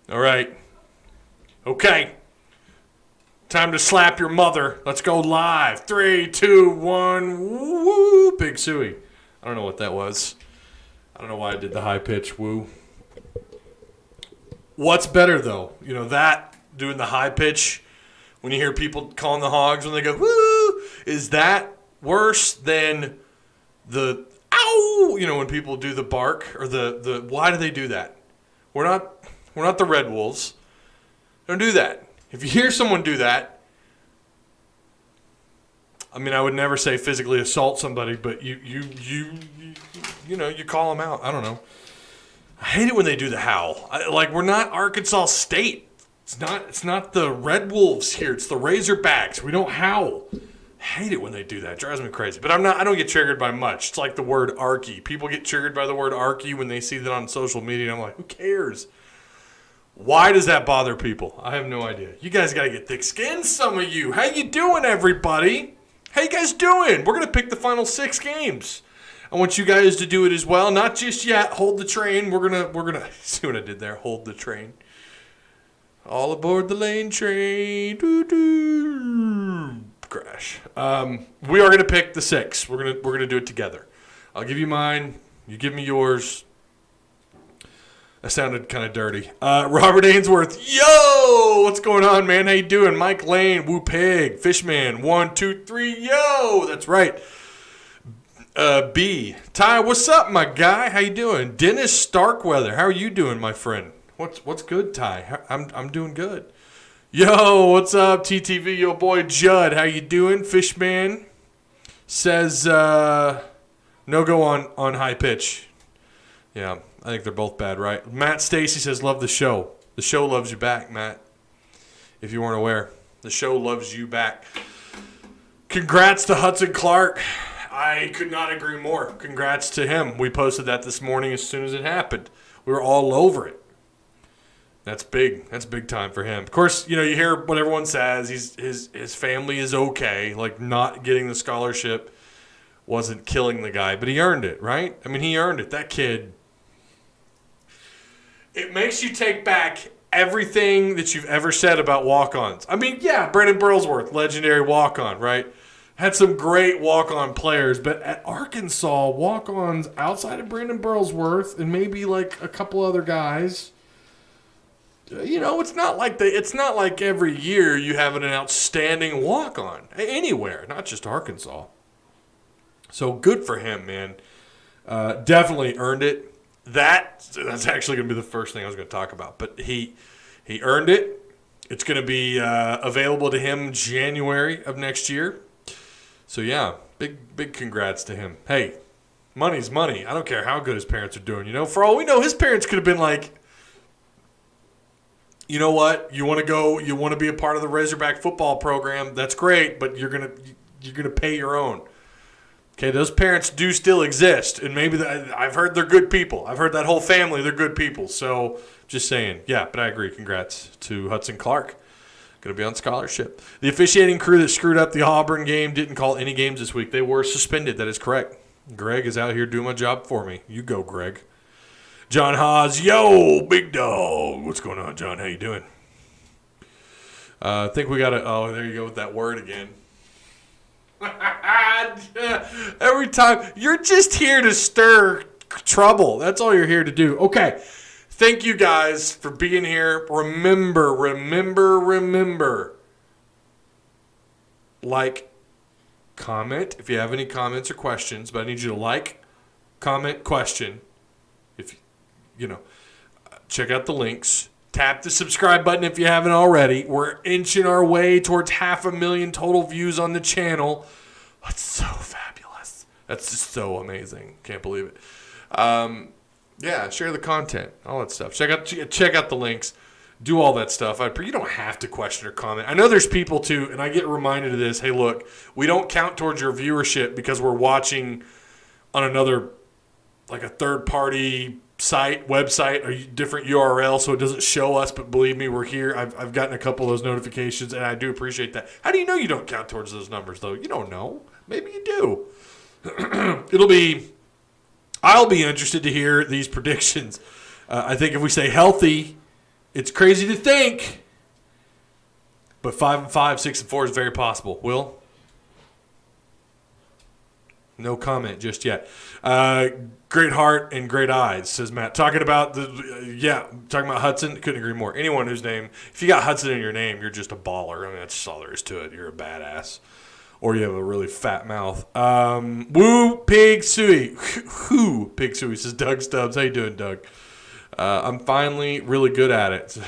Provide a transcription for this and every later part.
All right. Okay. Time to slap your mother. Let's go live. 3, 2, 1. Woo! Big Suey. I don't know what that was. I don't know why I did the high pitch woo. What's better, though? You know, that, doing the high pitch, when you hear people calling the Hogs when they go, woo, is that worse than the ow? You know, when people do the bark or the why do they do that? We're not the Red Wolves. Don't do that. If you hear someone do that, I mean, I would never say physically assault somebody, but you call them out. I don't know. I hate it when they do the howl. We're not Arkansas State. It's not the Red Wolves here. It's the Razorbacks. We don't howl. I hate it when they do that. It drives me crazy. But I don't get triggered by much. It's like the word Arky. People get triggered by the word Arky when they see that on social media. And I'm like, who cares? Why does that bother people? I have no idea. You guys got to get thick skin, some of you. How you doing, everybody? How you guys doing? We're going to pick the final 6 games. I want you guys to do it as well. Not just yet. Hold the train. We're gonna see what I did there. Hold the train. All aboard the lane train. Doo-doo. Crash. We are gonna pick the 6. We're gonna do it together. I'll give you mine. You give me yours. That sounded kind of dirty. Robert Ainsworth. Yo, what's going on, man? How you doing? Mike Lane. Woo Pig. Fishman. 1, 2, 3. Yo, that's right. B. Ty, what's up, my guy? How you doing? Dennis Starkweather, how are you doing, my friend? What's good, Ty? I'm doing good. Yo, what's up, TTV? Yo, boy, Judd, how you doing? Fishman says no go on high pitch. Yeah, I think they're both bad, right? Matt Stacy says love the show. The show loves you back, Matt. If you weren't aware, the show loves you back. Congrats to Hudson Clark. I could not agree more. Congrats to him. We posted that this morning as soon as it happened. We were all over it. That's big. That's big time for him. Of course, you hear what everyone says. His family is okay. Like, not getting the scholarship wasn't killing the guy, but he earned it, right? I mean, he earned it. That kid. It makes you take back everything that you've ever said about walk-ons. I mean, yeah, Brandon Burlsworth, legendary walk-on, right? Had some great walk-on players, but at Arkansas, walk-ons outside of Brandon Burlsworth and maybe like a couple other guys, it's not like every year you have an outstanding walk-on anywhere, not just Arkansas. So good for him, man. Definitely earned it. That's actually going to be the first thing I was going to talk about, but he earned it. It's going to be available to him January of next year. So, yeah, big congrats to him. Hey, money's money. I don't care how good his parents are doing. For all we know, his parents could have been like, you know what? You want to be a part of the Razorback football program. That's great, but you're gonna pay your own. Okay, those parents do still exist, and maybe I've heard they're good people. I've heard that whole family, they're good people. So, just saying. Yeah, but I agree. Congrats to Hudson Clark. Going to be on scholarship. The officiating crew that screwed up the Auburn game didn't call any games this week. They were suspended. That is correct. Greg is out here doing my job for me. You go, Greg. John Hawes. Yo, big dog. What's going on, John? How you doing? I think we got to – oh, there you go with that word again. Every time. You're just here to stir trouble. That's all you're here to do. Okay. Thank you guys for being here. Remember. Like, comment if you have any comments or questions. But I need you to like, comment, question. If check out the links. Tap the subscribe button if you haven't already. We're inching our way towards 500,000 total views on the channel. That's so fabulous. That's just so amazing. Can't believe it. Yeah, share the content, all that stuff. Check out the links. Do all that stuff. You don't have to question or comment. I know there's people too, and I get reminded of this. Hey, look, we don't count towards your viewership because we're watching on another, like a third-party site, website, a different URL, so it doesn't show us. But believe me, we're here. I've gotten a couple of those notifications, and I do appreciate that. How do you know you don't count towards those numbers, though? You don't know. Maybe you do. I'll be interested to hear these predictions. I think if we say healthy, It's crazy to think, but 5-5, 6-4 is very possible. Will? No comment just yet. Great heart and great eyes, says Matt. Talking about Hudson. Couldn't agree more. Anyone whose name, if you got Hudson in your name, you're just a baller. I mean, that's just all there is to it. You're a badass. Or you have a really fat mouth. Woo Pig Suey. Who Pig Suey, says Doug Stubbs. How you doing, Doug? I'm finally really good at it.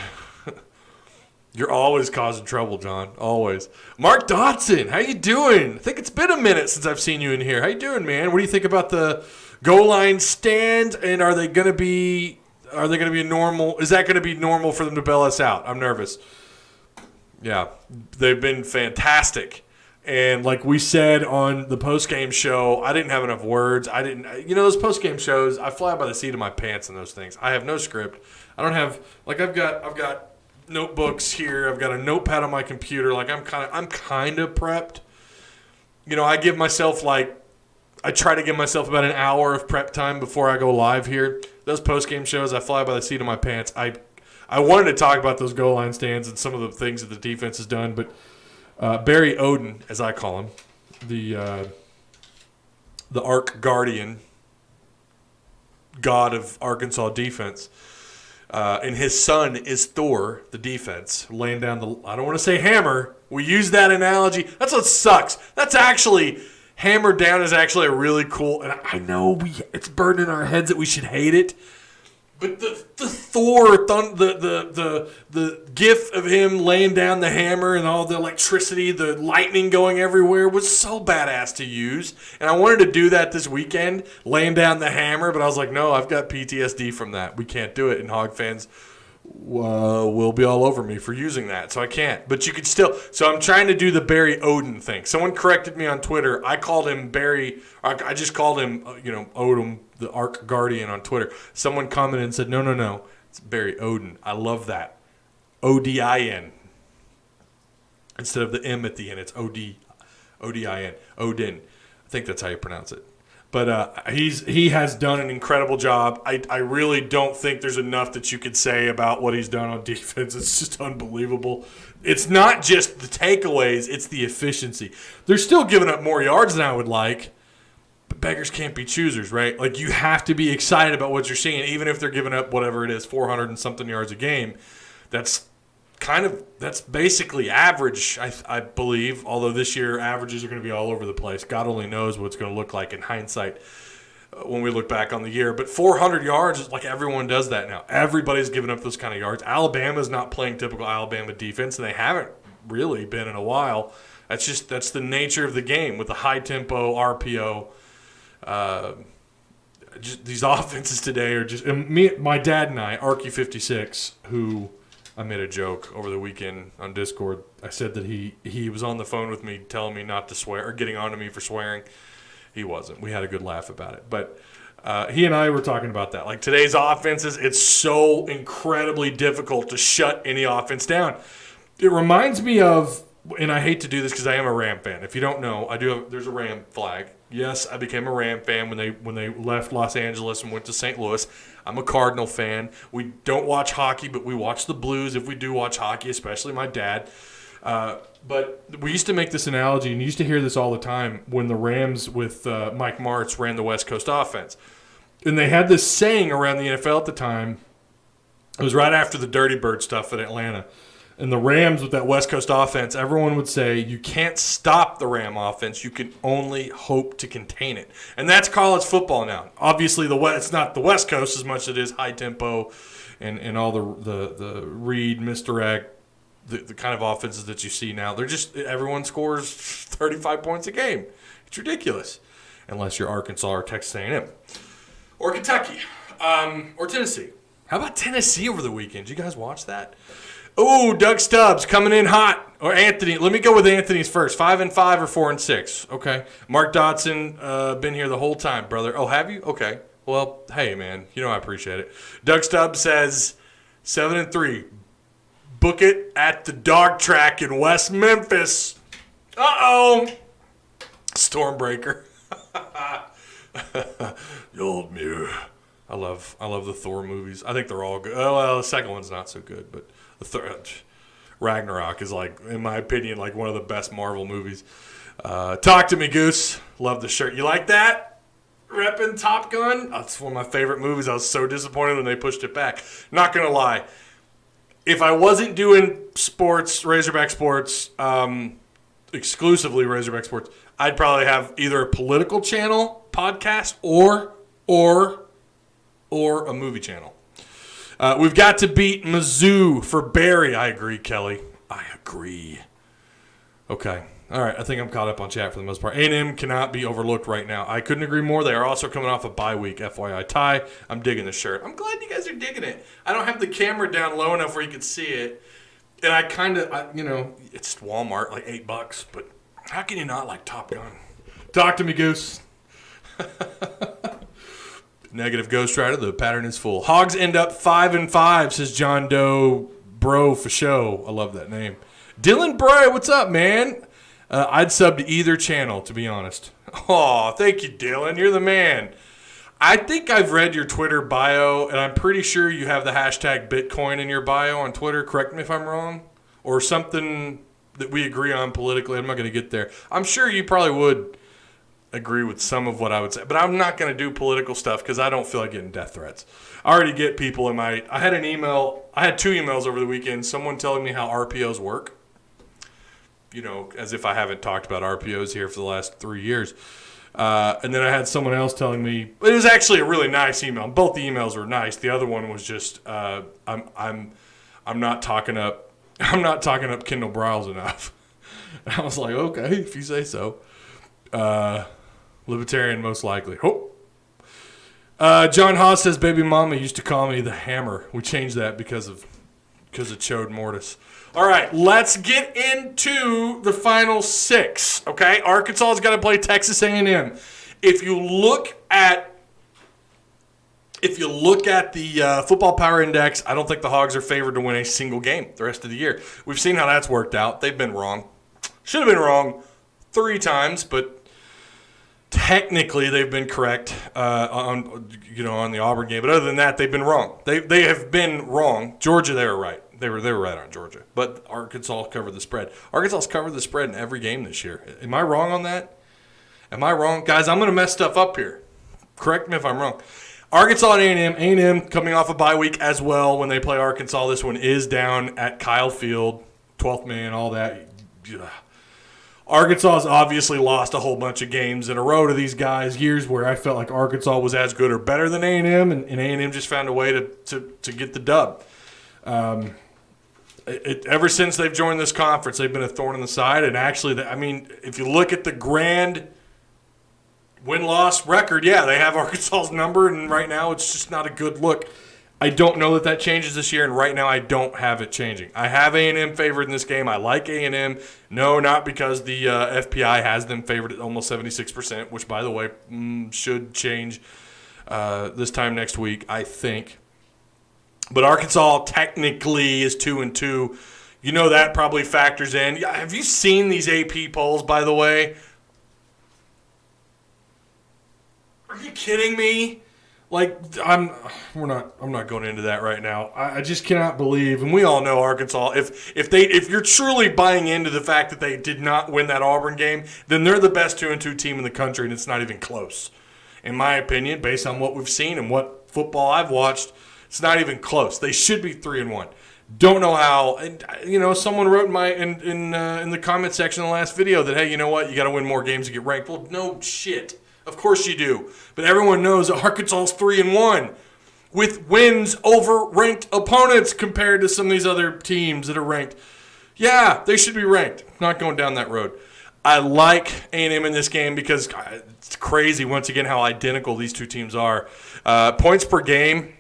You're always causing trouble, John. Always. Mark Dodson, how you doing? I think it's been a minute since I've seen you in here. How you doing, man? What do you think about the goal line stand? And are they going to be normal? Is that going to be normal for them to bail us out? I'm nervous. Yeah, they've been fantastic. And like we said on the post-game show, I didn't have enough words. Those post-game shows, I fly by the seat of my pants in those things. I have no script. I don't have, like, I've got notebooks here. I've got a notepad on my computer. Like, I'm kind of prepped. I try to give myself about an hour of prep time before I go live here. Those post-game shows, I fly by the seat of my pants. I wanted to talk about those goal line stands and some of the things that the defense has done, but Barry Odin, as I call him, the Ark Guardian, god of Arkansas defense, and his son is Thor, the defense, laying down I don't want to say hammer. We use that analogy. That's what sucks. That's actually, hammer down is actually a really cool, and I know it's burned in our heads that we should hate it. But the Thor, the gif of him laying down the hammer and all the electricity, the lightning going everywhere was so badass to use. And I wanted to do that this weekend, laying down the hammer, but I was like, no, I've got PTSD from that. We can't do it. And Hog fans will be all over me for using that, so I can't. But you could still. So I'm trying to do the Barry Odin thing. Someone corrected me on Twitter. I called him Barry. I just called him, Odin, the Ark Guardian on Twitter. Someone commented and said, no, it's Barry Odin. I love that. O-D-I-N. Instead of the M at the end, it's O-D-I-N. Odin. I think that's how you pronounce it. But he has done an incredible job. I really don't think there's enough that you could say about what he's done on defense. It's just unbelievable. It's not just the takeaways, it's the efficiency. They're still giving up more yards than I would like, but beggars can't be choosers, right? Like, you have to be excited about what you're seeing, even if they're giving up whatever it is, 400 and something yards a game. That's basically average, I believe, although this year averages are going to be all over the place. God only knows what it's going to look like in hindsight when we look back on the year. But 400 yards is like everyone does that now. Everybody's giving up those kind of yards. Alabama's not playing typical Alabama defense, and they haven't really been in a while. That's the nature of the game with the high-tempo RPO. These offenses today are just – my dad and I, Arky56, who – I made a joke over the weekend on Discord. I said that he was on the phone with me telling me not to swear or getting on to me for swearing. He wasn't. We had a good laugh about it. But he and I were talking about that. Like, today's offenses, it's so incredibly difficult to shut any offense down. It reminds me of, and I hate to do this because I am a Ram fan. If you don't know, there's a Ram flag. Yes, I became a Ram fan when they left Los Angeles and went to St. Louis. I'm a Cardinal fan. We don't watch hockey, but we watch the Blues if we do watch hockey, especially my dad. But we used to make this analogy, and you used to hear this all the time when the Rams with Mike Martz ran the West Coast offense. And they had this saying around the NFL at the time. It was right after the Dirty Bird stuff in Atlanta. And the Rams with that West Coast offense, everyone would say, you can't stop the Ram offense. You can only hope to contain it. And that's college football now. Obviously, it's not the West Coast as much as it is high tempo and all the read, misdirect, the kind of offenses that you see now. They're just, everyone scores 35 points a game. It's ridiculous. Unless you're Arkansas or Texas A&M. Or Kentucky. Or Tennessee. How about Tennessee over the weekend? Did you guys watch that? Oh, Doug Stubbs coming in hot. Or Anthony. Let me go with Anthony's first. 5-5 or 4-6. Okay. Mark Dodson, been here the whole time, brother. Oh, have you? Okay. Well, hey, man. I appreciate it. Doug Stubbs says 7-3. Book it at the dog track in West Memphis. Uh-oh. Stormbreaker. The old mirror. I love the Thor movies. I think they're all good. Oh, well, the second one's not so good, but the third, Ragnarok is, like, in my opinion, like one of the best Marvel movies. Talk to me, Goose. Love the shirt. You like that? Reppin' Top Gun? That's one of my favorite movies. I was so disappointed when they pushed it back. Not going to lie. If I wasn't doing sports, Razorback sports, exclusively Razorback sports, I'd probably have either a political channel podcast or a movie channel. We've got to beat Mizzou for Barry. I agree, Kelly. I agree. Okay. All right. I think I'm caught up on chat for the most part. A&M cannot be overlooked right now. I couldn't agree more. They are also coming off a bye week, FYI. Ty, I'm digging the shirt. I'm glad you guys are digging it. I don't have the camera down low enough where you can see it. And I kind of, it's Walmart, like $8, but how can you not like Top Gun? Talk to me, Goose. Negative Ghost Rider. The pattern is full. Hogs end up 5-5, says John Doe Bro for show. I love that name. Dylan Bray, what's up, man? I'd sub to either channel, to be honest. Oh, thank you, Dylan. You're the man. I think I've read your Twitter bio, and I'm pretty sure you have the hashtag Bitcoin in your bio on Twitter. Correct me if I'm wrong. Or something that we agree on politically. I'm not going to get there. I'm sure you probably would agree with some of what I would say. But I'm not going to do political stuff because I don't feel like getting death threats. I already get people in my... I had an email. I had 2 emails over the weekend. Someone telling me how RPOs work. As if I haven't talked about RPOs here for the last 3 years. And then I had someone else telling me... It was actually a really nice email. Both the emails were nice. The other one was just... I'm not talking up Kendall Briles enough. And I was like, okay, if you say so. Libertarian, most likely. Oh. John Haas says, baby mama used to call me the Hammer. We changed that because of Chode Mortis. All right, let's get into the final 6. Okay, Arkansas's got to play Texas A&M. If you look at the football power index, I don't think the Hogs are favored to win a single game the rest of the year. We've seen how that's worked out. They've been wrong. Should have been wrong 3 times, but technically they've been correct on the Auburn game. But other than that, they've been wrong. They have been wrong. Georgia, they were right. They were right on Georgia. But Arkansas covered the spread. Arkansas's covered the spread in every game this year. Am I wrong on that? Am I wrong? Guys, I'm going to mess stuff up here. Correct me if I'm wrong. Arkansas and A&M coming off a bye week as well when they play Arkansas. This one is down at Kyle Field, 12th man, all that. Arkansas has obviously lost a whole bunch of games in a row to these guys, years where I felt like Arkansas was as good or better than A&M, and A&M just found a way to get the dub. Ever since they've joined this conference, they've been a thorn in the side. And actually, if you look at the grand win-loss record, yeah, they have Arkansas's number, and right now it's just not a good look. I don't know that changes this year, and right now I don't have it changing. I have A&M favored in this game. I like A&M. No, not because the FPI has them favored at almost 76%, which, by the way, should change this time next week, I think. But Arkansas technically is 2-2. That probably factors in. Have you seen these AP polls, by the way? Are you kidding me? Like, I'm not going into that right now. I just cannot believe, and we all know Arkansas. If you're truly buying into the fact that they did not win that Auburn game, then they're the best 2-2 team in the country, and it's not even close. In my opinion, based on what we've seen and what football I've watched, it's not even close. They should be 3-1. Don't know how. And someone wrote in the comment section of the last video that, hey, you know what? You got to win more games to get ranked. Well, no shit. Of course you do. But everyone knows that Arkansas's 3-1 with wins over ranked opponents compared to some of these other teams that are ranked. Yeah, they should be ranked. Not going down that road. I like A&M in this game because it's crazy, once again, how identical these two teams are. Points per game,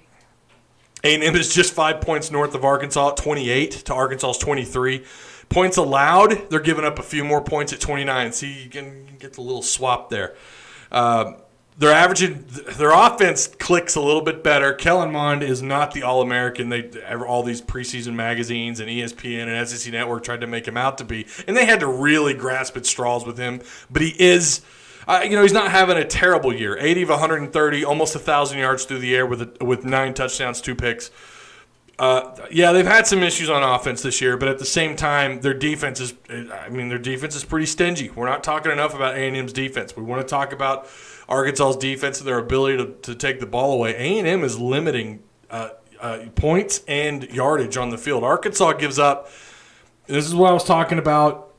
A&M is just 5 points north of Arkansas at 28 to Arkansas's 23. Points allowed, they're giving up a few more points at 29. See, you can get the little swap there. They're averaging, their offense clicks a little bit better. Kellen Mond is not the All-American all these preseason magazines and ESPN and SEC Network tried to make him out to be. And they had to really grasp at straws with him. But he is He's not having a terrible year. 80 of 130, almost 1,000 yards through the air with 9 touchdowns, 2 picks. They've had some issues on offense this year, but at the same time, their defense is pretty stingy. We're not talking enough about A&M's defense. We want to talk about Arkansas's defense and their ability to take the ball away. A&M is limiting points and yardage on the field. Arkansas gives up. This is what I was talking about.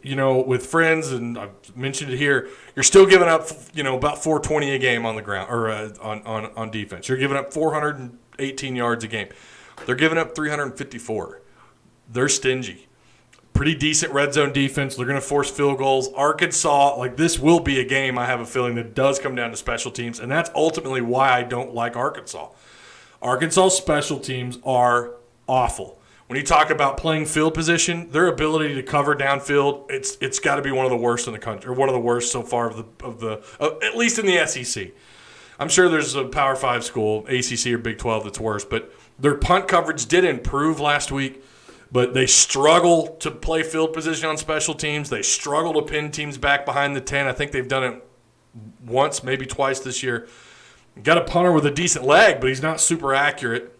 With friends, and I've mentioned it here, you're still giving up, about 420 a game on the ground or on defense. You're giving up 418 yards a game. They're giving up 354. They're stingy. Pretty decent red zone defense. They're going to force field goals. Arkansas, this will be a game, I have a feeling, that does come down to special teams, and that's ultimately why I don't like Arkansas. Arkansas special teams are awful. When you talk about playing field position, their ability to cover downfield, it's got to be one of the worst in the country, or one of the worst so far at least in the SEC. I'm sure there's a Power 5 school, ACC or Big 12, that's worse, but their punt coverage did improve last week, but they struggle to play field position on special teams. They struggle to pin teams back behind the 10. I think they've done it once, maybe twice this year. Got a punter with a decent leg, but he's not super accurate.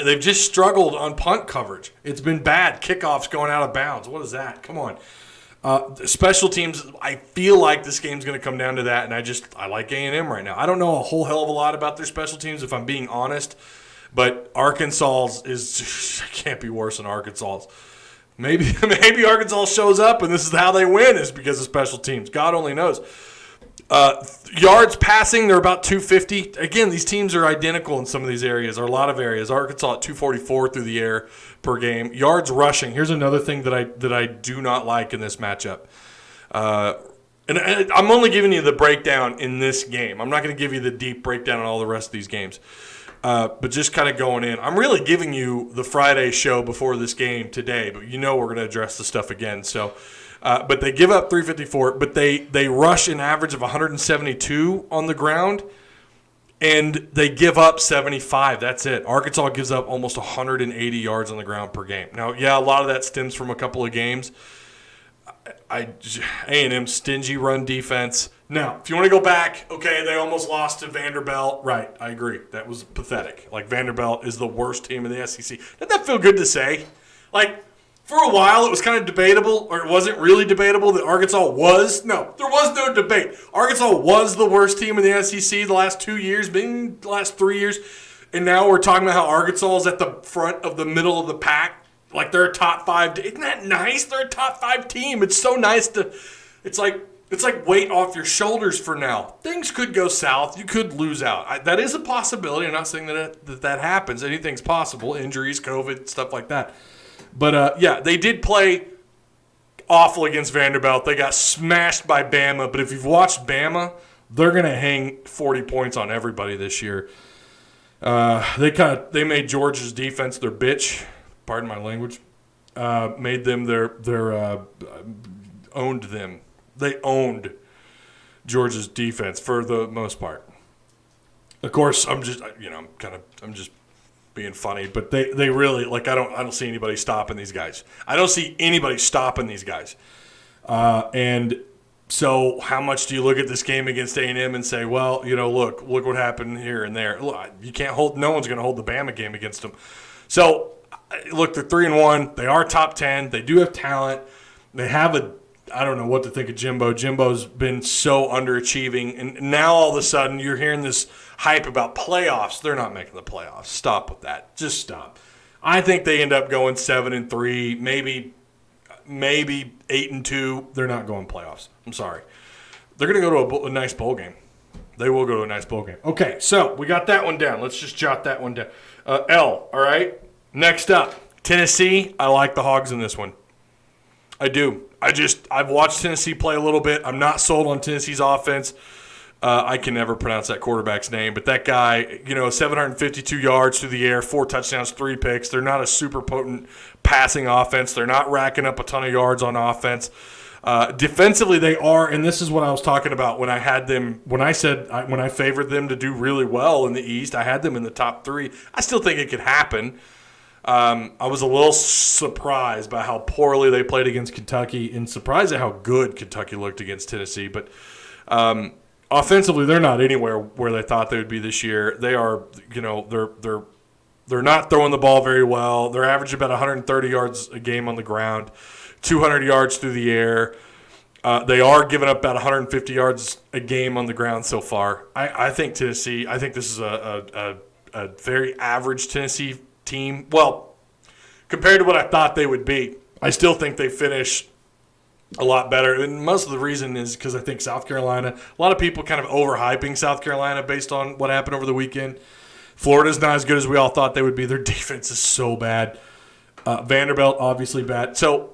They've just struggled on punt coverage. It's been bad. Kickoffs going out of bounds. What is that? Come on. Special teams, I feel like this game's going to come down to that, and I like A&M right now. I don't know a whole hell of a lot about their special teams, if I'm being honest, but Arkansas's can't be worse than Arkansas's. Maybe Arkansas shows up, and this is how they win, is because of special teams. God only knows. Yards passing, they're about 250. Again, these teams are identical in some of these areas, or a lot of areas. Arkansas at 244 through the air per game. Yards rushing. Here's another thing that I do not like in this matchup. And I'm only giving you the breakdown in this game. I'm not going to give you the deep breakdown on all the rest of these games. But just kind of going in. I'm really giving you the Friday show before this game today, but we're going to address the stuff again. So. But they give up 354, but they rush an average of 172 on the ground, and they give up 75. That's it. Arkansas gives up almost 180 yards on the ground per game. Now, a lot of that stems from a couple of games. A&M stingy run defense. Now, if you want to go back, okay, they almost lost to Vanderbilt. Right, I agree. That was pathetic. Vanderbilt is the worst team in the SEC. Doesn't that feel good to say? For a while, it was kind of debatable, or it wasn't really debatable that Arkansas was. No, there was no debate. Arkansas was the worst team in the SEC the last 2 years, maybe the last 3 years. And now we're talking about how Arkansas is at the front of the middle of the pack. They're a top 5. Isn't that nice? They're a top 5 team. It's so nice to – it's like weight off your shoulders for now. Things could go south. You could lose out. That is a possibility. I'm not saying that happens. Anything's possible. Injuries, COVID, stuff like that. But, they did play awful against Vanderbilt. They got smashed by Bama. But if you've watched Bama, they're going to hang 40 points on everybody this year. They made Georgia's defense their bitch. Pardon my language. Made them owned them. They owned Georgia's defense for the most part. Of course, I'm just being funny, but they really I don't see anybody stopping these guys. I don't see anybody stopping these guys. And so how much do you look at this game against A&M and say, well, look what happened here and there. Look, you can't hold. No one's going to hold the Bama game against them. So look, they're 3-1. They are top 10. They do have talent. They have I don't know what to think of Jimbo. Jimbo's been so underachieving, and now all of a sudden you're hearing this hype about playoffs. They're not making the playoffs. Stop with that. Just stop. I think they end up going 7-3, maybe 8-2. They're not going playoffs. I'm sorry. They're going to go to a nice bowl game. They will go to a nice bowl game. Okay, so we got that one down. Let's just jot that one down. All right? Next up, Tennessee. I like the Hogs in this one. I do. I've watched Tennessee play a little bit. I'm not sold on Tennessee's offense. I can never pronounce that quarterback's name, but that guy, 752 yards through the air, 4 touchdowns, 3 picks. They're not a super potent passing offense. They're not racking up a ton of yards on offense. Defensively, they are, and this is what I was talking about when I had them. When I favored them to do really well in the East, I had them in the top 3. I still think it could happen. I was a little surprised by how poorly they played against Kentucky and surprised at how good Kentucky looked against Tennessee. But offensively, they're not anywhere where they thought they would be this year. They are, they're not throwing the ball very well. They're averaging about 130 yards a game on the ground, 200 yards through the air. They are giving up about 150 yards a game on the ground so far. I think Tennessee, I think this is a very average Tennessee team. Well, compared to what I thought they would be, I still think they finish a lot better. And most of the reason is because I think South Carolina, a lot of people kind of overhyping South Carolina based on what happened over the weekend. Florida's not as good as we all thought they would be. Their defense is so bad. Vanderbilt, obviously bad. So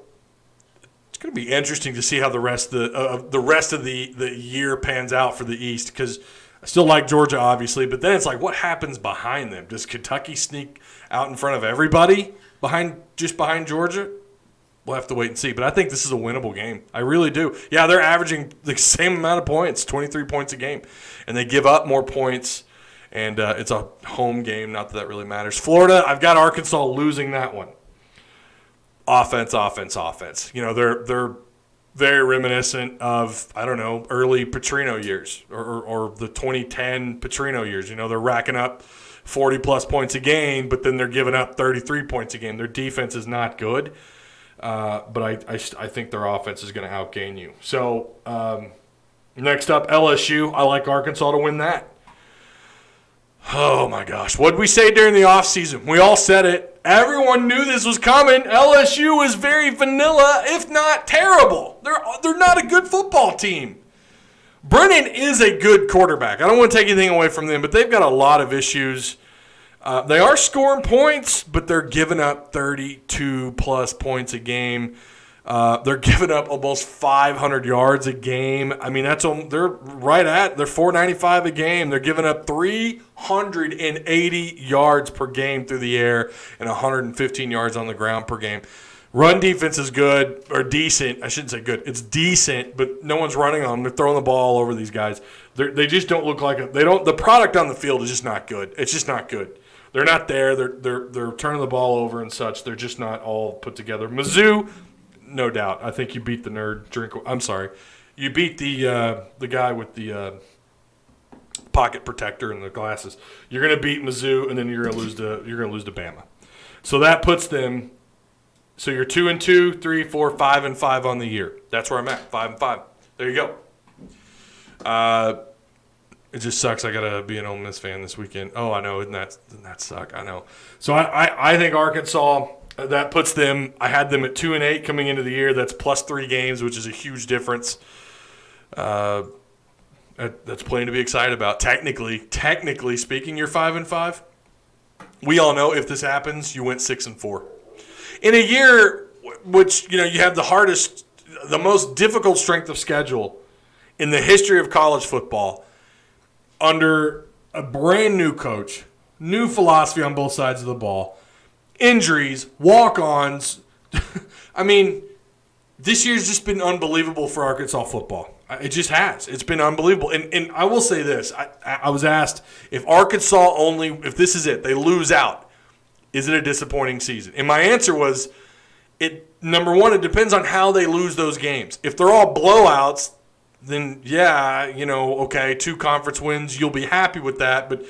it's going to be interesting to see how the rest of the year pans out for the East, because I still like Georgia, obviously, but then it's like, what happens behind them? Does Kentucky sneak out in front of everybody behind Georgia? We'll have to wait and see. But I think this is a winnable game. I really do. Yeah, they're averaging the same amount of points, 23 points a game, and they give up more points. And it's a home game, not that really matters. Florida, I've got Arkansas losing that one. Offense. They're very reminiscent of, I don't know, early Petrino years or the 2010 Petrino years. They're racking up 40-plus points a game, but then they're giving up 33 points a game. Their defense is not good, but I think their offense is going to outgain you. So next up, LSU. I like Arkansas to win that. Oh, my gosh. What did we say during the offseason? We all said it. Everyone knew this was coming. LSU is very vanilla, if not terrible. They're not a good football team. Brennan is a good quarterback. I don't want to take anything away from them, but they've got a lot of issues. They are scoring points, but they're giving up 32-plus points a game. They're giving up almost 500 yards a game. I mean, they're 495 a game. They're giving up 380 yards per game through the air and 115 yards on the ground per game. Run defense is good, or decent. I shouldn't say good. It's decent, but no one's running on them. They're throwing the ball all over these guys. They just don't look like the product on the field is just not good. It's just not good. They're not there. They're turning the ball over and such. They're just not all put together. Mizzou, no doubt. I think you beat the nerd. I'm sorry. You beat the guy with the pocket protector and the glasses. You're going to beat Mizzou, and then you're going to lose to Bama. So that puts them. So you're 2-2, 3, 4, 5-5 on the year. That's where I'm at. 5-5. There you go. It just sucks. I gotta be an Ole Miss fan this weekend. Oh, I know. Doesn't that suck? I know. So I think Arkansas. That puts them. I had them at 2-8 coming into the year. That's plus 3 games, which is a huge difference. That's plenty to be excited about. Technically speaking, you're 5-5. We all know if this happens, you went 6-4. In a year which you have the most difficult strength of schedule in the history of college football, under a brand new coach, new philosophy on both sides of the ball. Injuries, walk-ons. I mean, this year's just been unbelievable for Arkansas football. It just has. It's been unbelievable. And I will say this. I was asked, if this is it, they lose out, is it a disappointing season? And my answer was, number one, it depends on how they lose those games. If they're all blowouts, then, okay, 2 conference wins, you'll be happy with that. But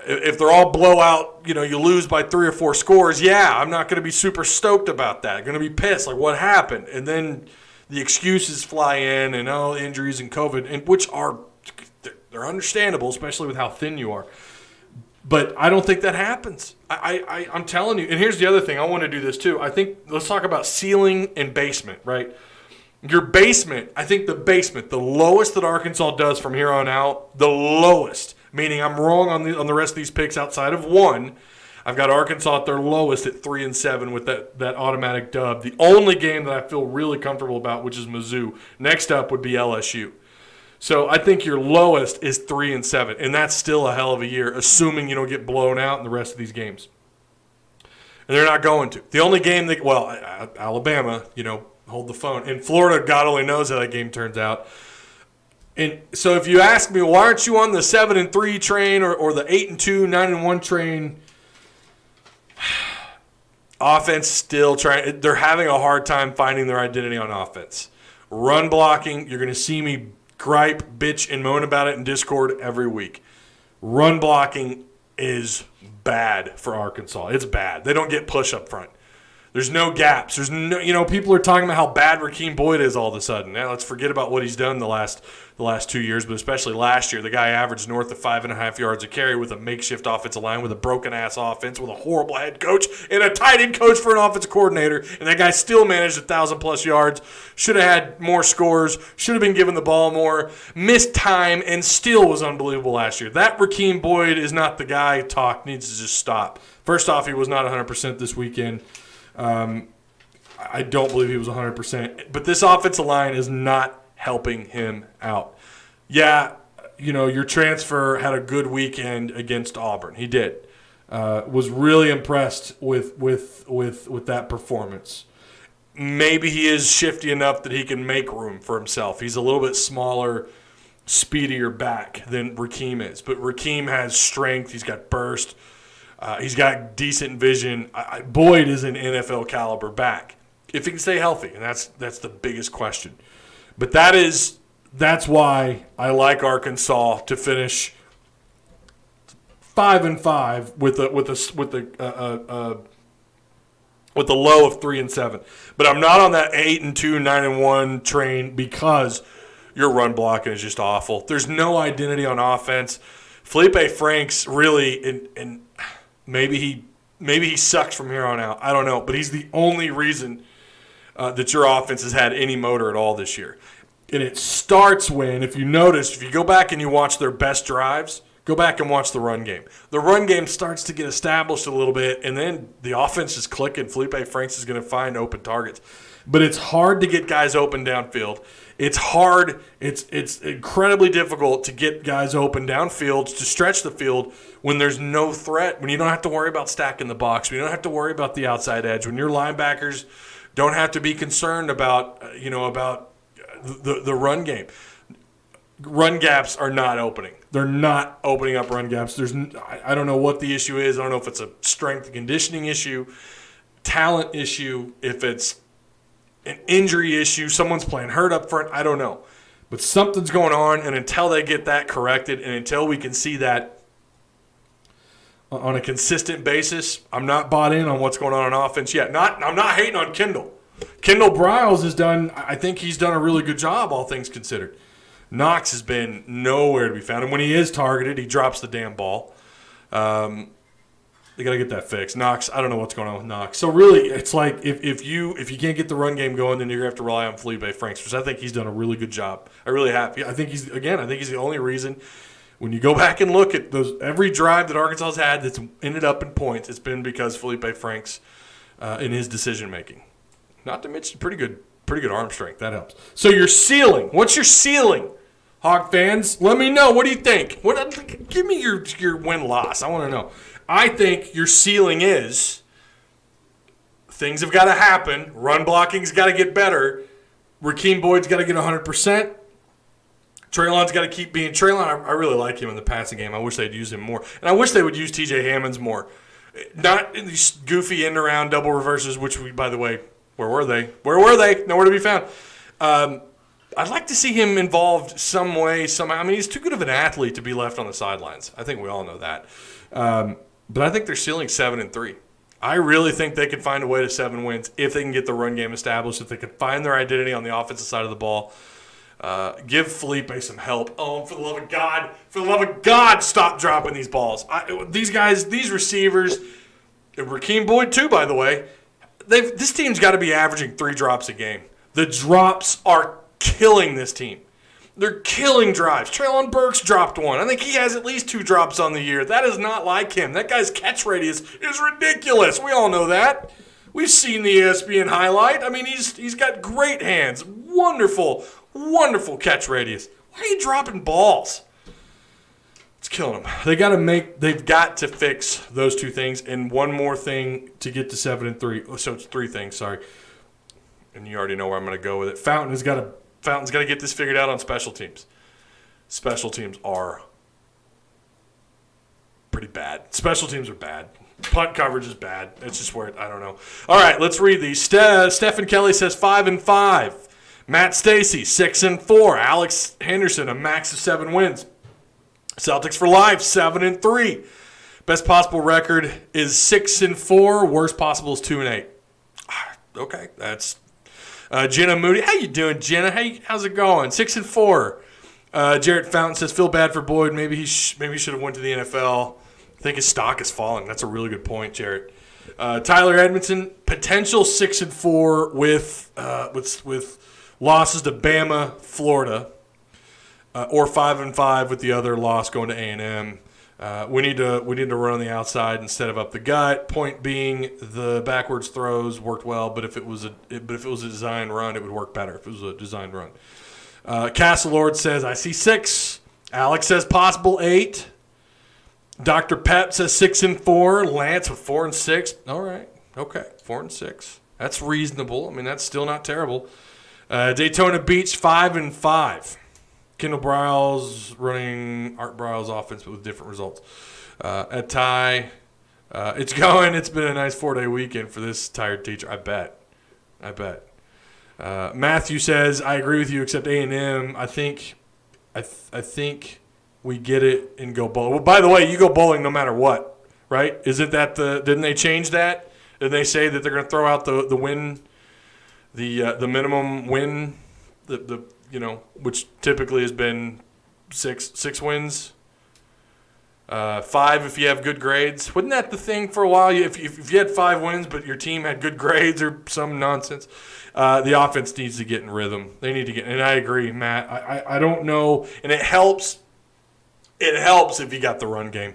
if they're all blowout, you lose by 3 or 4 scores, I'm not going to be super stoked about that. I'm going to be pissed, like what happened? And then the excuses fly in and injuries and COVID, and which they're understandable, especially with how thin you are. But I don't think that happens. I'm telling you. And here's the other thing. I want to do this too. I think let's talk about ceiling and basement, right? Your basement, I think the lowest that Arkansas does from here on out, the lowest. Meaning I'm wrong on the rest of these picks outside of one. I've got Arkansas at their lowest at 3-7 with that automatic dub. The only game that I feel really comfortable about, which is Mizzou. Next up would be LSU. So I think your lowest is 3-7, and that's still a hell of a year, assuming you don't get blown out in the rest of these games. And they're not going to. The only game Alabama, hold the phone. And Florida, God only knows how that game turns out. And so if you ask me, why aren't you on the 7-3 train or the 8-2, 9-1 train? Offense still trying. They're having a hard time finding their identity on offense. Run blocking, you're going to see me gripe, bitch, and moan about it in Discord every week. Run blocking is bad for Arkansas. It's bad. They don't get push up front. There's no gaps. There's no, people are talking about how bad Rakeem Boyd is all of a sudden. Now let's forget about what he's done the last 2 years, but especially last year. The guy averaged north of 5.5 yards a carry with a makeshift offensive line, with a broken-ass offense, with a horrible head coach, and a tight end coach for an offensive coordinator, and that guy still managed 1,000-plus yards, should have had more scores, should have been given the ball more, missed time, and still was unbelievable last year. That Rakeem Boyd is not the guy. Talk needs to just stop. First off, he was not 100% this weekend. I don't believe he was 100%. But this offensive line is not helping him out. Yeah, your transfer had a good weekend against Auburn. He did. Was really impressed with that performance. Maybe he is shifty enough that he can make room for himself. He's a little bit smaller, speedier back than Rakeem is. But Rakeem has strength. He's got burst. He's got decent vision. Boyd is an NFL caliber back if he can stay healthy, and that's the biggest question. But that's why I like Arkansas to finish 5-5 with a low of 3-7. But I'm not on that 8-2, 9-1 train because your run blocking is just awful. There's no identity on offense. Felipe Franks really and maybe he sucks from here on out. I don't know. But he's the only reason that your offense has had any motor at all this year. And it starts when, if you notice, if you go back and you watch their best drives, go back and watch the run game. The run game starts to get established a little bit, and then the offense is clicking. Felipe Franks is going to find open targets. But it's hard to get guys open downfield. It's hard. It's incredibly difficult to get guys open downfield, to stretch the field when there's no threat, when you don't have to worry about stacking the box, when you don't have to worry about the outside edge, when your linebackers don't have to be concerned about the run game. Run gaps are not opening. They're not opening up run gaps. I don't know what the issue is. I don't know if it's a strength and conditioning issue, talent issue, if it's an injury issue, someone's playing hurt up front. I don't know. But something's going on, and until they get that corrected and until we can see that on a consistent basis, I'm not bought in on what's going on offense yet. I'm not hating on Kendall. Kendall Briles I think he's done a really good job, all things considered. Knox has been nowhere to be found. And when he is targeted, he drops the damn ball. They got to get that fixed. Knox, I don't know what's going on with Knox. So really, it's like if you can't get the run game going, then you're going to have to rely on Felipe Franks, which I think he's done a really good job. I really have. I think he's the only reason. When you go back and look at every drive that Arkansas's had that's ended up in points, it's been because Felipe Franks in his decision making. Not to mention pretty good arm strength. That helps. So your ceiling. What's your ceiling, Hog fans? Let me know. What do you think? Give me your win-loss. I want to know. I think your ceiling is things have got to happen. Run blocking's got to get better. Rakeem Boyd's got to get 100%. Traylon's got to keep being Traylon. I really like him in the passing game. I wish they'd use him more. And I wish they would use TJ Hammonds more. Not in these goofy end-around double reverses, which we, by the way, where were they? Nowhere to be found. I'd like to see him involved some way, somehow. I mean, he's too good of an athlete to be left on the sidelines. I think we all know that. But I think they're ceiling 7-3. I really think they can find a way to 7 wins if they can get the run game established, if they can find their identity on the offensive side of the ball. Give Felipe some help. Oh, for the love of God, stop dropping these balls. These guys, these receivers, and Rakeem Boyd too, by the way, this team's got to be averaging 3 drops a game. The drops are killing this team. They're killing drives. Treylon Burks dropped 1. I think he has at least 2 drops on the year. That is not like him. That guy's catch radius is ridiculous. We all know that. We've seen the ESPN highlight. I mean, he's got great hands. Wonderful, wonderful catch radius. Why are you dropping balls? It's killing them. They've got to fix those 2 things and one more thing to get to 7-3. So it's 3 things, sorry. And you already know where I'm going to go with it. Fountain's got to get this figured out on special teams. Special teams are pretty bad. Special teams are bad. Punt coverage is bad. It's just where I don't know. All right, let's read these. Stephen Kelly says 5-5. Matt Stacy 6-4. Alex Henderson a max of 7 wins. Celtics for life 7-3. Best possible record is 6-4. Worst possible is 2-8. Okay, that's Jenna Moody. How you doing, Jenna? Hey, how's it going? 6-4. Jarrett Fountain says feel bad for Boyd. Maybe he should have went to the NFL. I think his stock is falling. That's a really good point, Jarrett. Tyler Edmonson potential 6-4 with losses to Bama, Florida, or 5-5 with the other loss going to A&M. We need to run on the outside instead of up the gut. Point being, the backwards throws worked well, but if it was a design run, it would work better. If it was a designed run. Castle Lord says I see 6. Alex says possible 8. Dr. Pep says 6-4. Lance with 4-6. All right, okay, 4-6. That's reasonable. I mean, that's still not terrible. Daytona Beach 5-5. Kendall Briles running Art Briles offense, but with different results. At Ty, it's going. It's been a nice 4-day weekend for this tired teacher. I bet. Matthew says I agree with you, except A&M. I think we get it and go bowling. Well, by the way, you go bowling no matter what, right? Isn't that didn't they change that? Didn't they say that they're going to throw out the win, the minimum win, the which typically has been six wins, 5 if you have good grades. Wasn't that the thing for a while? If you had 5 wins but your team had good grades or some nonsense, the offense needs to get in rhythm. They need to get, and I agree, Matt. I don't know, and it helps. It helps if you got the run game.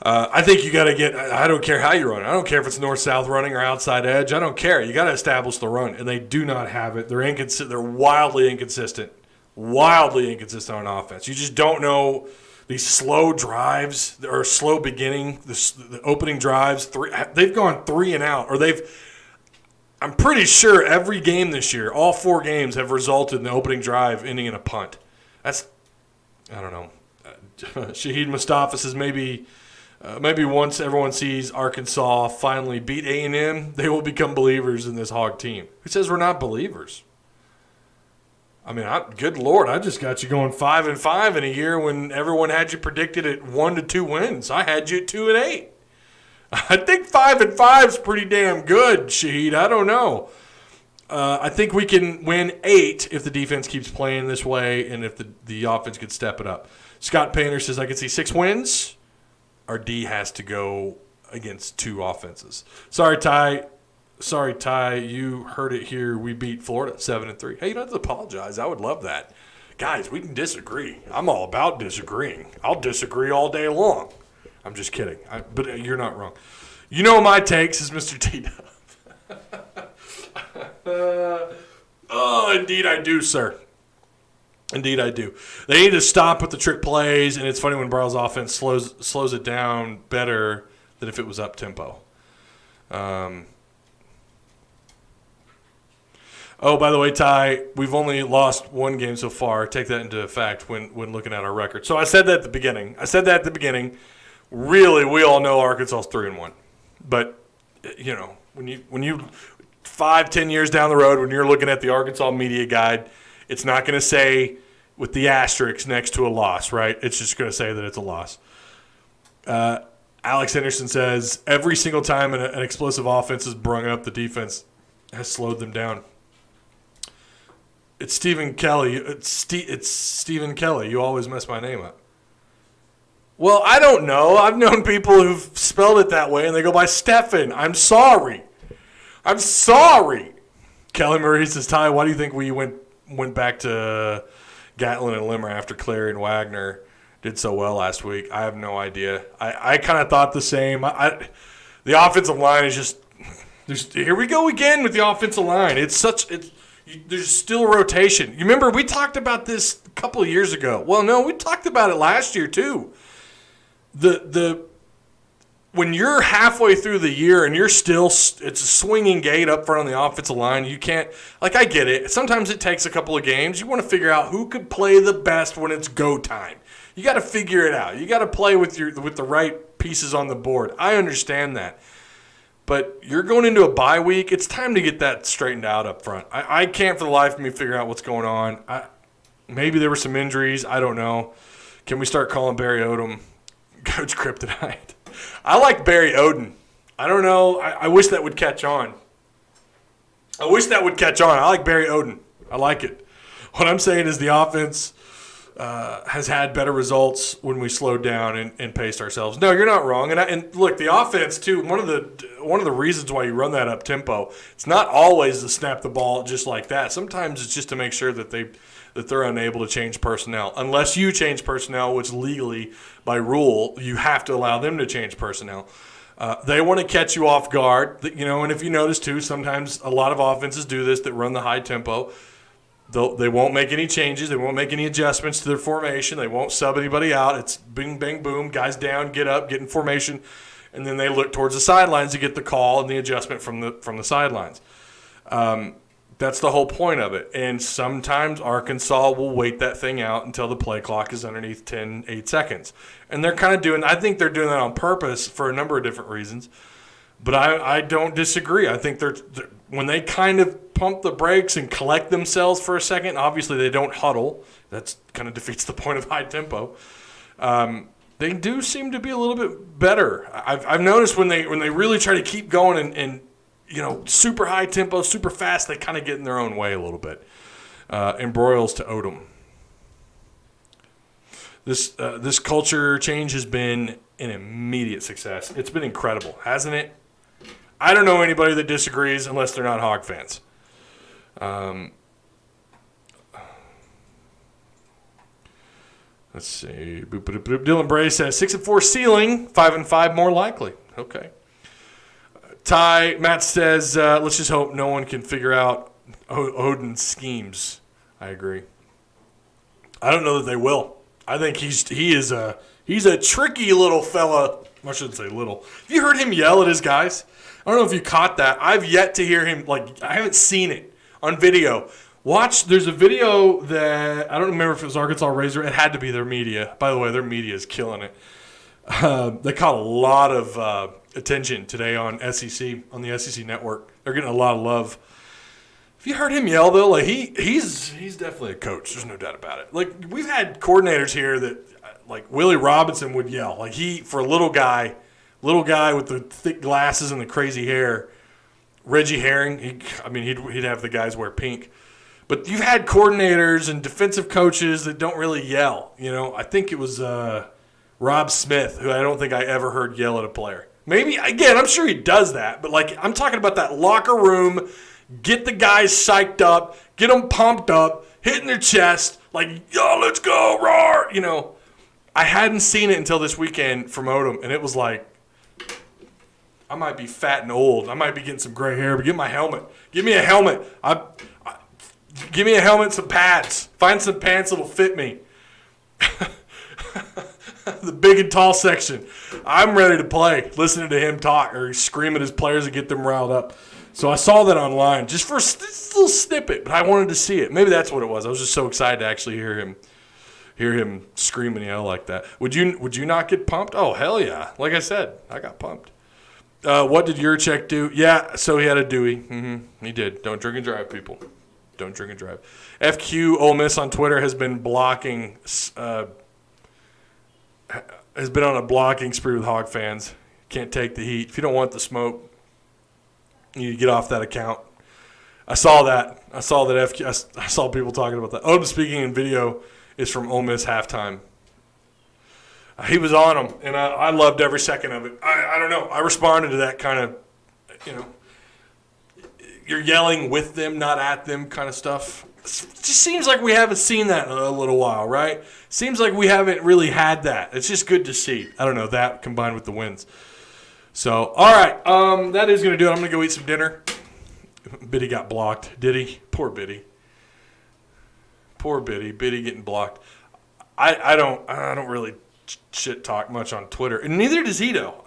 I think you got to get – I don't care how you run it. I don't care if it's north-south running or outside edge. I don't care. You got to establish the run, and they do not have it. They're wildly inconsistent on offense. You just don't know these slow drives or slow beginning, the opening drives. They've gone 3 and out, or I'm pretty sure every game this year, all 4 games have resulted in the opening drive ending in a punt. That's – I don't know. Shahid Mustafa says maybe once everyone sees Arkansas finally beat A&M, they will become believers in this Hog team. Who says we're not believers? I mean, good Lord, I just got you going 5-5 in a year when everyone had you predicted at 1 to 2 wins. I had you at 2-8. I think 5-5 is pretty damn good, Shahid. I don't know. I think we can win 8 if the defense keeps playing this way and if the offense could step it up. Scott Painter says, I can see 6 wins. Our D has to go against 2 offenses. Sorry, Ty. You heard it here. We beat Florida 7-3. Hey, you don't have to apologize. I would love that. Guys, we can disagree. I'm all about disagreeing. I'll disagree all day long. I'm just kidding. But you're not wrong. You know my takes is Mr. T-Dub. Oh, indeed I do, sir. Indeed I do. They need to stop with the trick plays, and it's funny when Briles' offense slows it down better than if it was up-tempo. Oh, by the way, Ty, we've only lost 1 game so far. Take that into fact when looking at our record. So I said that at the beginning. Really, we all know Arkansas is 3-1. But, when you 5-10 years down the road, when you're looking at the Arkansas media guide, it's not going to say with the asterisk next to a loss, right? It's just going to say that it's a loss. Alex Henderson says, every single time an explosive offense is brung up, the defense has slowed them down. It's Stephen Kelly. It's Stephen Kelly. You always mess my name up. Well, I don't know. I've known people who've spelled it that way, and they go by Stephen. I'm sorry. Kelly Murray says, Ty, why do you think we went back to Gatlin and Limmer after Clary and Wagner did so well last week? I have no idea. I kind of thought the same. The offensive line is just here we go again with the offensive line. There's still rotation. You remember we talked about this a couple of years ago. Well, no, we talked about it last year too. When you're halfway through the year and it's a swinging gate up front on the offensive line, you can't, I get it. Sometimes it takes a couple of games. You want to figure out who could play the best when it's go time. You got to figure it out. You got to play with the right pieces on the board. I understand that. But you're going into a bye week. It's time to get that straightened out up front. I can't for the life of me figure out what's going on. Maybe there were some injuries. I don't know. Can we start calling Barry Odom Coach Kryptonite? I like Barry Odom. I don't know. I wish that would catch on. I like Barry Odom. I like it. What I'm saying is the offense has had better results when we slowed down and paced ourselves. No, you're not wrong. And look, the offense too. One of the reasons why you run that up tempo, it's not always to snap the ball just like that. Sometimes it's just to make sure that they're unable to change personnel. Unless you change personnel, which legally by rule you have to allow them to change personnel. They want to catch you off guard, and if you notice too, sometimes a lot of offenses do this that run the high tempo. They won't make any changes. They won't make any adjustments to their formation. They won't sub anybody out. It's bing, bang, boom, guys down, get up, get in formation, and then they look towards the sidelines to get the call and the adjustment from the sidelines. That's the whole point of it. And sometimes Arkansas will wait that thing out until the play clock is underneath 8 seconds. And they're kind of I think they're doing that on purpose for a number of different reasons. But I don't disagree. I think they're when they kind of pump the brakes and collect themselves for a second, obviously they don't huddle. That kind of defeats the point of high tempo. They do seem to be a little bit better. I've noticed when they really try to keep going and super high tempo, super fast, they kind of get in their own way a little bit. Embroils to Odom. This culture change has been an immediate success. It's been incredible, hasn't it? I don't know anybody that disagrees unless they're not Hog fans. Let's see. Dylan Bray says 6-4 ceiling, 5-5 more likely. Okay. Matt says, let's just hope no one can figure out Odin's schemes. I agree. I don't know that they will. I think he's a tricky little fella. I shouldn't say little. Have you heard him yell at his guys? I don't know if you caught that. I've yet to hear him, I haven't seen it on video. There's a video that, I don't remember if it was Arkansas Razor. It had to be their media. By the way, their media is killing it. They caught a lot of attention today on the SEC network. They're getting a lot of love. Have you heard him yell, though? He's definitely a coach. There's no doubt about it. We've had coordinators here that, Willie Robinson would yell. For a little guy with the thick glasses and the crazy hair, Reggie Herring, he'd have the guys wear pink. But you've had coordinators and defensive coaches that don't really yell. I think it was Rob Smith, who I don't think I ever heard yell at a player. Maybe, again, I'm sure he does that. But, I'm talking about that locker room, get the guys psyched up, get them pumped up, hitting their chest, yo, let's go, roar. I hadn't seen it until this weekend from Odom, and it was like, I might be fat and old. I might be getting some gray hair, but give me a helmet. Give me a helmet. Give me a helmet and some pads. Find some pants that'll fit me. The big and tall section. I'm ready to play, listening to him talk or scream at his players and get them riled up. So I saw that online just for a little snippet, but I wanted to see it. Maybe that's what it was. I was just so excited to actually hear him scream and yell like that. Would you not get pumped? Oh, hell yeah. Like I said, I got pumped. What did your check do? Yeah, so he had a Dewey. He did. Don't drink and drive, people. Don't drink and drive. FQ Ole Miss on Twitter has been blocking, has been on a blocking spree with Hog fans. Can't take the heat. If you don't want the smoke, you need to get off that account. I saw that FQ. I saw people talking about that. Odom speaking in video is from Ole Miss halftime. He was on them, and I loved every second of it. I don't know. I responded to that kind of, you're yelling with them, not at them kind of stuff. It just seems like we haven't seen that in a little while, right? Seems like we haven't really had that. It's just good to see. I don't know, that combined with the wins. So, all right, that is going to do it. I'm going to go eat some dinner. Biddy got blocked. Did he? Poor Biddy. Poor Biddy. Biddy getting blocked. I don't really shit talk much on Twitter, and neither does he though.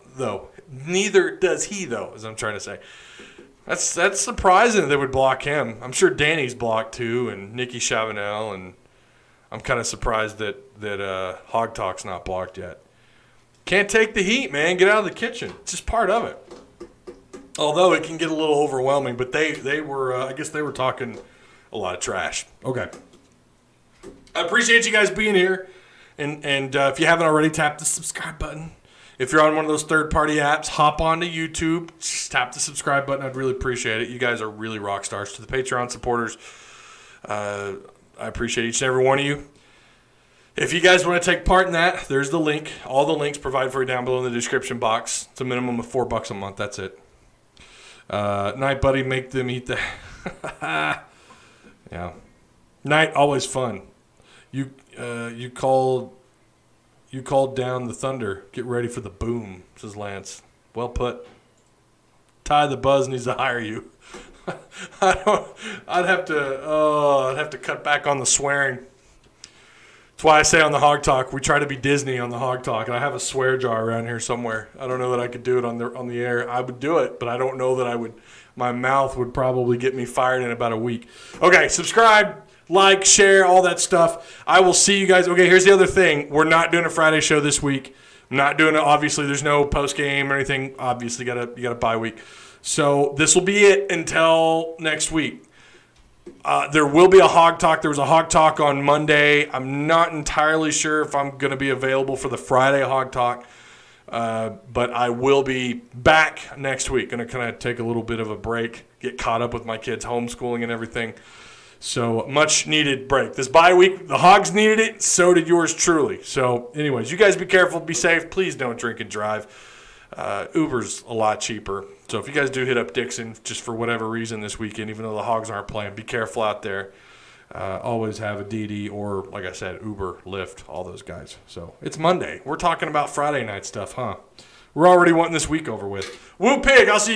Neither does he though, as I'm trying to say. That's surprising that they would block him. I'm sure Danny's blocked too, and Nikki Chavanel, and I'm kind of surprised that Hog Talk's not blocked yet. Can't take the heat, man. Get out of the kitchen. It's just part of it. Although it can get a little overwhelming, but they were, I guess they were talking a lot of trash. Okay. I appreciate you guys being here. And if you haven't already, tap the subscribe button. If you're on one of those third-party apps, hop onto YouTube. Just tap the subscribe button. I'd really appreciate it. You guys are really rock stars. To the Patreon supporters, I appreciate each and every one of you. If you guys want to take part in that, there's the link. All the links provided for you down below in the description box. It's a minimum of $4 a month. That's it. Night, buddy. Make them eat the... Yeah. Night, always fun. You called down the thunder. Get ready for the boom, says Lance. Well put. Ty the Buzz needs to hire you. I'd have to cut back on the swearing. That's why I say on the Hog Talk, we try to be Disney on the Hog Talk, and I have a swear jar around here somewhere. I don't know that I could do it on the air. I would do it, but I don't know that I would. My mouth would probably get me fired in about a week. Okay, subscribe, like, share, all that stuff. I will see you guys. Okay, here's the other thing. We're not doing a Friday show this week. I'm not doing it. Obviously, there's no post game or anything. Obviously, you got a bye week. So this will be it until next week. There will be a Hog Talk. There was a Hog Talk on Monday. I'm not entirely sure if I'm going to be available for the Friday Hog Talk, but I will be back next week. Going to kind of take a little bit of a break, get caught up with my kids' homeschooling and everything. So much needed break. This bye week, the Hogs needed it. So did yours truly. So anyways, you guys be careful, be safe. Please don't drink and drive. Uber's a lot cheaper. So if you guys do hit up Dixon just for whatever reason this weekend, even though the Hogs aren't playing, be careful out there. Always have a DD or, like I said, Uber, Lyft, all those guys. So it's Monday. We're talking about Friday night stuff, huh? We're already wanting this week over with. Woo pig. I'll see you guys.